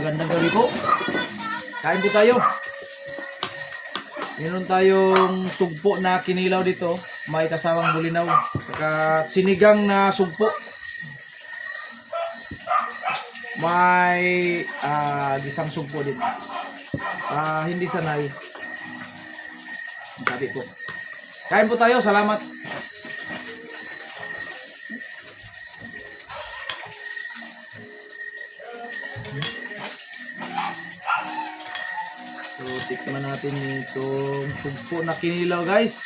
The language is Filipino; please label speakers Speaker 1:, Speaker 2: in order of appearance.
Speaker 1: magandang gabi po. Kain po tayo. Meron tayong sugpo na kinilaw dito. May kasawang bulinaw. Saka sinigang na sugpo. May gisang sugpo din. Hindi sanay. Sabi po. Kain po tayo. Salamat. So, tikman natin itong sugpo na kinilaw, guys.